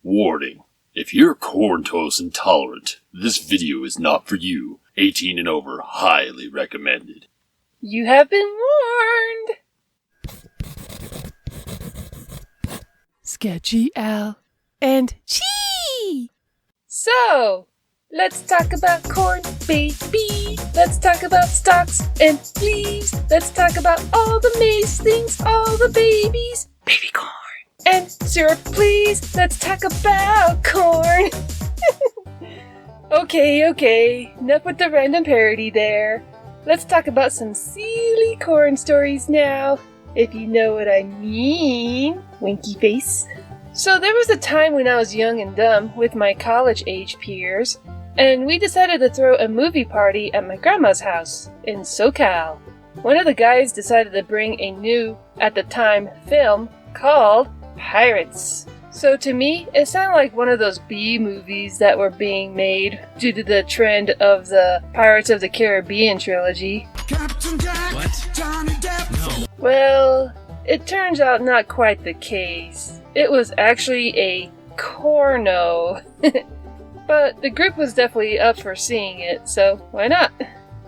Warning. If you're corn toast intolerant, this video is not for you. 18 and over, highly recommended. You have been warned! Sketchy Al and Chee! So, let's talk about corn, baby. Let's talk about stalks and leaves. Let's talk about all the maize things, all the babies. Baby corn. And syrup, please. Let's talk about corn. Okay. Enough with the random parody there. Let's talk about some silly corn stories now, if you know what I mean. Winky face. So there was a time when I was young and dumb with my college-age peers, and we decided to throw a movie party at my grandma's house in SoCal. One of the guys decided to bring a new, at the time, film called Pirates. So to me, it sounded like one of those B movies that were being made due to the trend of the Pirates of the Caribbean trilogy. What? No. Well, it turns out not quite the case. It was actually a corno. But the group was definitely up for seeing it, so why not?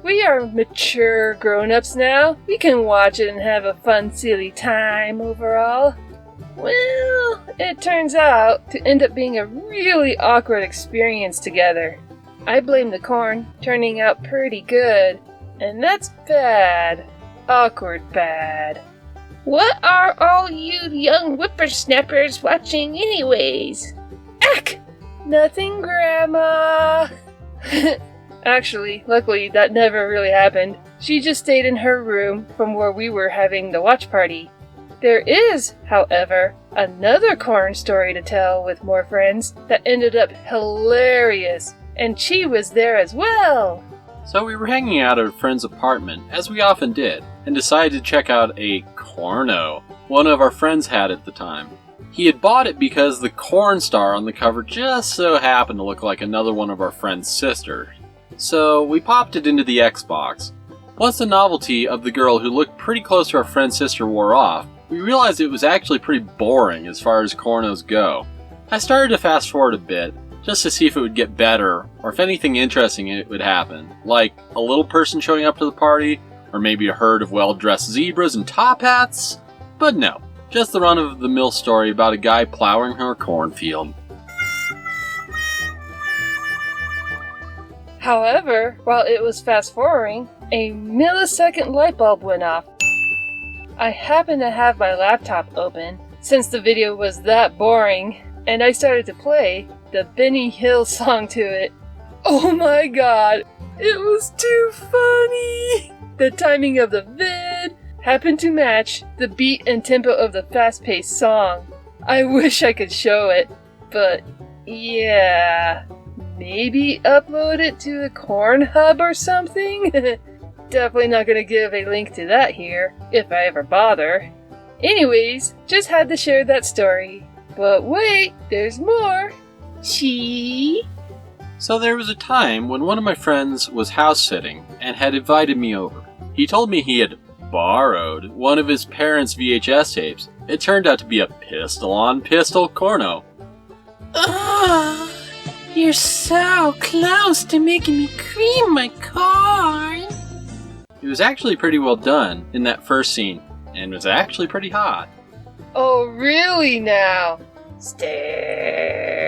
We are mature grown-ups now. We can watch it and have a fun, silly time overall. Well, it turns out to end up being a really awkward experience together. I blame the corn turning out pretty good, and that's bad. Awkward bad. What are all you young whippersnappers watching anyways? Ack! Nothing, Grandma. Actually, luckily that never really happened. She just stayed in her room from where we were having the watch party. There is, however, another corn story to tell with more friends that ended up hilarious, and Chi was there as well. So we were hanging out at a friend's apartment, as we often did, and decided to check out a corno one of our friends had at the time. He had bought it because the corn star on the cover just so happened to look like another one of our friend's sisters. So we popped it into the Xbox. Once the novelty of the girl who looked pretty close to our friend's sister wore off, we realized it was actually pretty boring as far as cornos go. I started to fast forward a bit, just to see if it would get better, or if anything interesting it would happen, like a little person showing up to the party, or maybe a herd of well-dressed zebras and top hats. But no, just the run-of-the-mill story about a guy plowing her cornfield. However, while it was fast-forwarding, a millisecond light bulb went off. I happened to have my laptop open, since the video was that boring, and I started to play the Benny Hill song to it. Oh my god, it was too funny! The timing of the vid happened to match the beat and tempo of the fast-paced song. I wish I could show it, but yeah, maybe upload it to the Corn Hub or something? Definitely not gonna give a link to that here, if I ever bother. Anyways, just had to share that story. But wait, there's more. Chee? So there was a time when one of my friends was house-sitting and had invited me over. He told me he had borrowed one of his parents' VHS tapes. It turned out to be a pistol-on-pistol corno. Ugh, you're so close to making me cream my corn. It was actually pretty well done in that first scene, and was actually pretty hot. Oh, really now? Stare.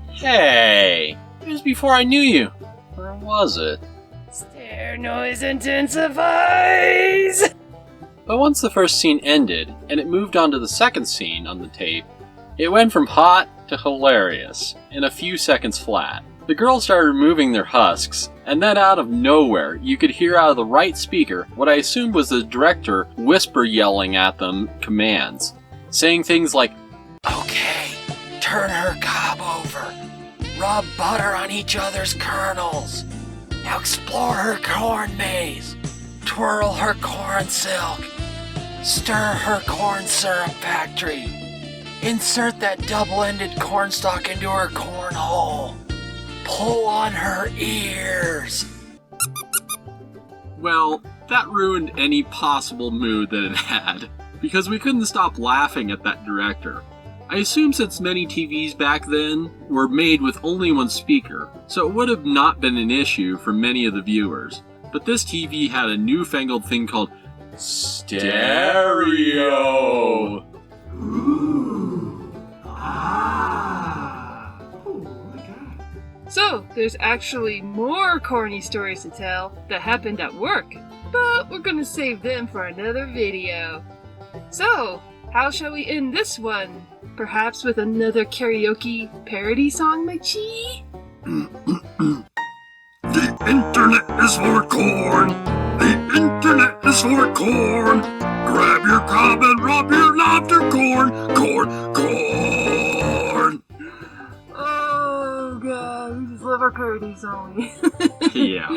Hey! It was before I knew you. Or was it? Stare noise intensifies! But once the first scene ended, and it moved on to the second scene on the tape, it went from hot to hilarious in a few seconds flat. The girls started removing their husks, and then out of nowhere, you could hear out of the right speaker what I assumed was the director whisper yelling at them commands, saying things like, "Okay, turn her cob over, rub butter on each other's kernels, now explore her corn maze, twirl her corn silk, stir her corn syrup factory, insert that double-ended cornstalk into her corn hole, pull on her ears." Well, that ruined any possible mood that it had, because we couldn't stop laughing at that director. I assume since many TVs back then were made with only one speaker, so it would have not been an issue for many of the viewers. But this TV had a newfangled thing called stereo. So, there's actually more corny stories to tell that happened at work, but we're gonna save them for another video. So, how shall we end this one? Perhaps with another karaoke parody song, my chi? The internet is for corn. The internet is for corn. Grab your cob and rob your laughter corn. Corn, corn. Oh god, we just love our parodies, don't we? Yeah.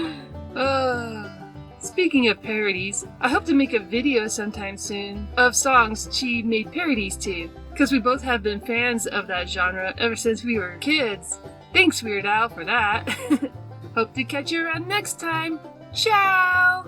Speaking of parodies, I hope to make a video sometime soon of songs Chi made parodies to, because we both have been fans of that genre ever since we were kids. Thanks, Weird Al, for that. Hope to catch you around next time. Ciao!